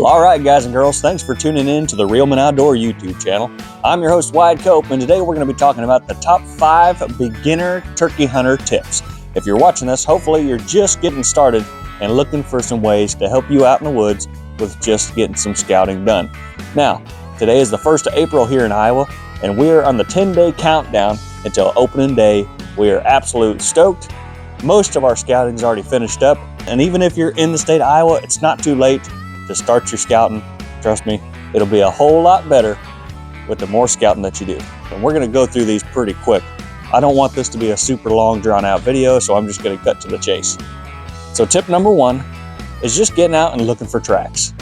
All right, guys and girls, thanks for tuning in to the Reelman Outdoor YouTube channel. I'm your host, Wyatt Cope, and today we're going to be talking about the top 5 beginner turkey hunter tips. If you're watching this, hopefully you're just getting started and looking for some ways to help you out in the woods with just getting some scouting done. Now, today is the 1st of April here in Iowa, and we're on the 10-day countdown until opening day. We are absolutely stoked. Most of our scouting is already finished up, and even if you're in the state of Iowa, it's not too late to start your scouting. Trust me, it'll be a whole lot better with the more scouting that you do. And we're going to go through these pretty quick. I don't want this to be a super long drawn out video, so I'm just going to cut to the chase. So tip number 1 is just getting out and looking for tracks.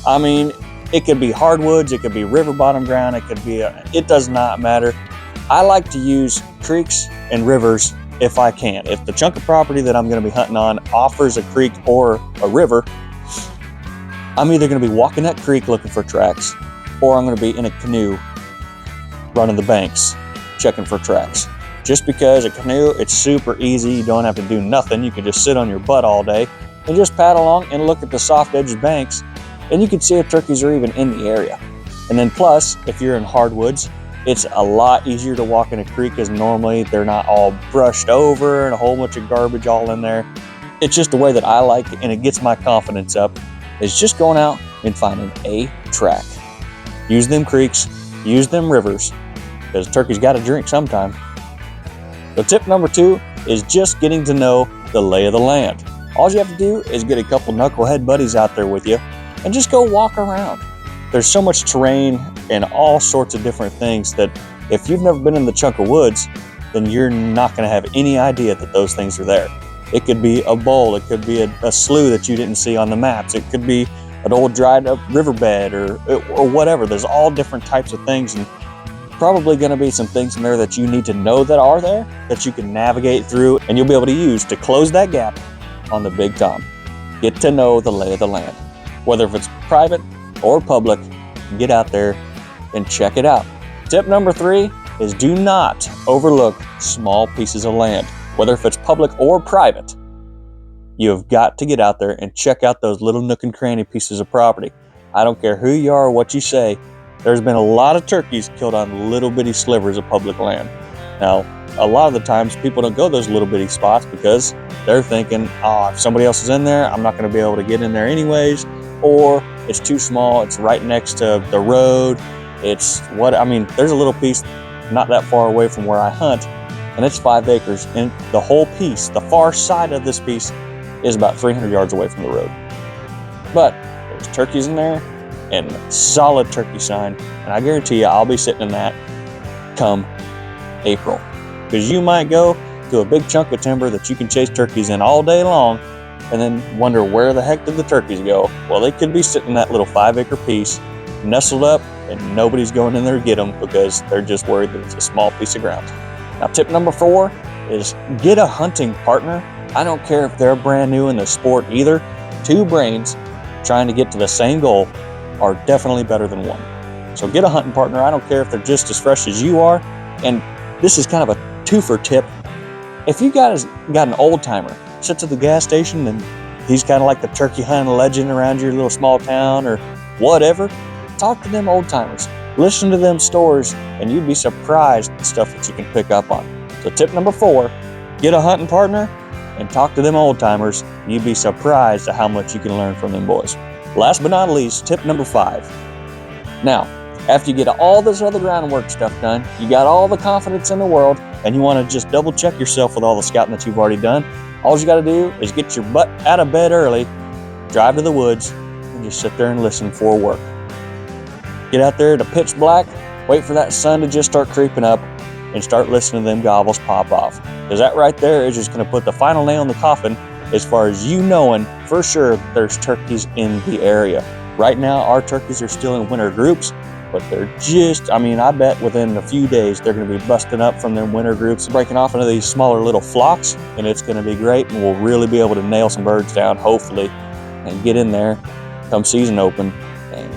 I mean, it could be hardwoods, it could be river bottom ground, it does not matter. I like to use creeks and rivers if I can. If the chunk of property that I'm going to be hunting on offers a creek or a river, I'm either going to be walking that creek looking for tracks, or I'm going to be in a canoe running the banks checking for tracks. Just because a canoe, it's super easy, you don't have to do nothing. You can just sit on your butt all day and just paddle along and look at the soft edged banks, and you can see if turkeys are even in the area. And then plus, if you're in hardwoods, it's a lot easier to walk in a creek, because normally they're not all brushed over and a whole bunch of garbage all in there. It's just the way that I like it, and it gets my confidence up, is just going out and finding a track. Use them creeks, use them rivers, because turkeys got to drink sometime. So tip number 2 is just getting to know the lay of the land. All you have to do is get a couple knucklehead buddies out there with you and just go walk around. There's so much terrain and all sorts of different things that if you've never been in the chunk of woods, then you're not going to have any idea that those things are there. It could be a bowl, it could be a slough that you didn't see on the maps, it could be an old dried up riverbed or whatever. There's all different types of things, and probably going to be some things in there that you need to know that are there, that you can navigate through, and you'll be able to use to close that gap on the Big Tom. Get to know the lay of the land. Whether if it's private or public, get out there and check it out. Tip number 3 is do not overlook small pieces of land. Whether if it's public or private, you have got to get out there and check out those little nook and cranny pieces of property. I don't care who you are or what you say, there's been a lot of turkeys killed on little bitty slivers of public land. Now, a lot of the times people don't go those little bitty spots because they're thinking, oh, if somebody else is in there, I'm not going to be able to get in there anyways, or it's too small, it's right next to the road. There's a little piece not that far away from where I hunt, and it's 5 acres, and the whole piece, the far side of this piece, is about 300 yards away from the road. But there's turkeys in there, and solid turkey sign, and I guarantee you I'll be sitting in that come April. Because you might go to a big chunk of timber that you can chase turkeys in all day long, and then wonder where the heck did the turkeys go. Well, they could be sitting in that little 5-acre piece, nestled up, and nobody's going in there to get them because they're just worried that it's a small piece of ground. Now, tip number 4 is get a hunting partner. I don't care if they're brand new in the sport either. 2 brains trying to get to the same goal are definitely better than 1. So get a hunting partner. I don't care if they're just as fresh as you are. And this is kind of a twofer tip. If you got an old timer, sits at the gas station and he's kind of like the turkey hunting legend around your little small town or whatever, talk to them old timers. Listen to them stories, and you'd be surprised at the stuff that you can pick up on. So tip number 4, get a hunting partner and talk to them old timers. You'd be surprised at how much you can learn from them boys. Last but not least, tip number 5. Now, after you get all this other groundwork stuff done, you got all the confidence in the world, and you want to just double check yourself with all the scouting that you've already done, all you got to do is get your butt out of bed early, drive to the woods, and just sit there and listen for work. Get out there to pitch black, wait for that sun to just start creeping up, and start listening to them gobbles pop off. Because that right there is just going to put the final nail in the coffin as far as you knowing for sure there's turkeys in the area. Right now, our turkeys are still in winter groups, but they're I bet within a few days they're going to be busting up from their winter groups, breaking off into these smaller little flocks, and it's going to be great, and we'll really be able to nail some birds down, hopefully, and get in there come season open, and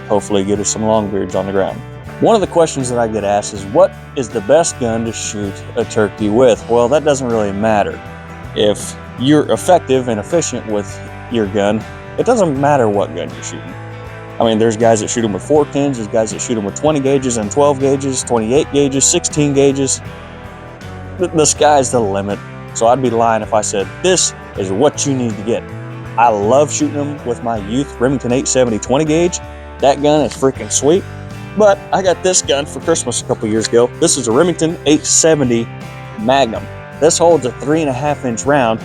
hopefully get us some longbeards on the ground. One of the questions that I get asked is, what is the best gun to shoot a turkey with? Well, that doesn't really matter. If you're effective and efficient with your gun, it doesn't matter what gun you're shooting. I mean, there's guys that shoot them with 410s, there's guys that shoot them with 20 gauges and 12 gauges, 28 gauges, 16 gauges. The sky's the limit. So I'd be lying if I said this is what you need to get. I love shooting them with my youth Remington 870 20 gauge. That gun is freaking sweet. But I got this gun for Christmas a couple years ago. This is a Remington 870 Magnum. This holds a 3.5-inch round,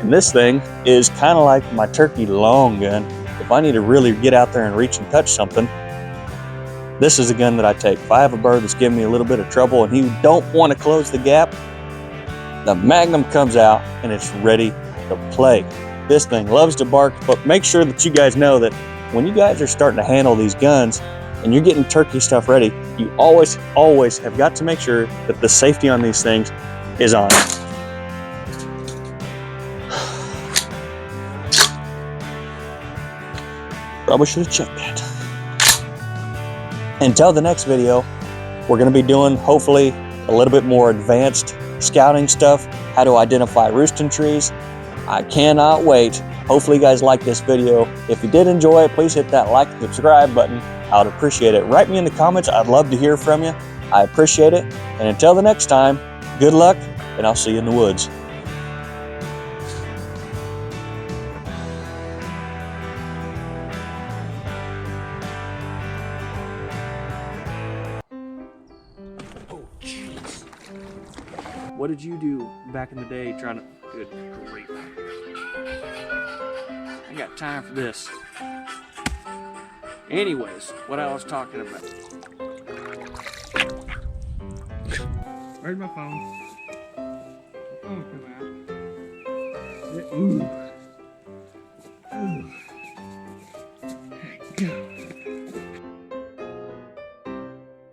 and this thing is kind of like my turkey long gun. If I need to really get out there and reach and touch something, this is a gun that I take. If I have a bird that's giving me a little bit of trouble and he don't want to close the gap, the Magnum comes out and it's ready to play. This thing loves to bark, but make sure that you guys know that when you guys are starting to handle these guns and you're getting turkey stuff ready, you always have got to make sure that the safety on these things is on. Probably should have checked that. Until the next video, we're going to be doing hopefully a little bit more advanced scouting stuff, how to identify roosting trees. I cannot wait. Hopefully you guys like this video. If you did enjoy it, please hit that like and subscribe button. I would appreciate it. Write me in the comments. I'd love to hear from you. I appreciate it. And until the next time, good luck, and I'll see you in the woods. Oh, jeez. What did you do back in the day trying to... Good grief. I got time for this. Anyways, what I was talking about. Where's my phone? My phone come out. Ooh.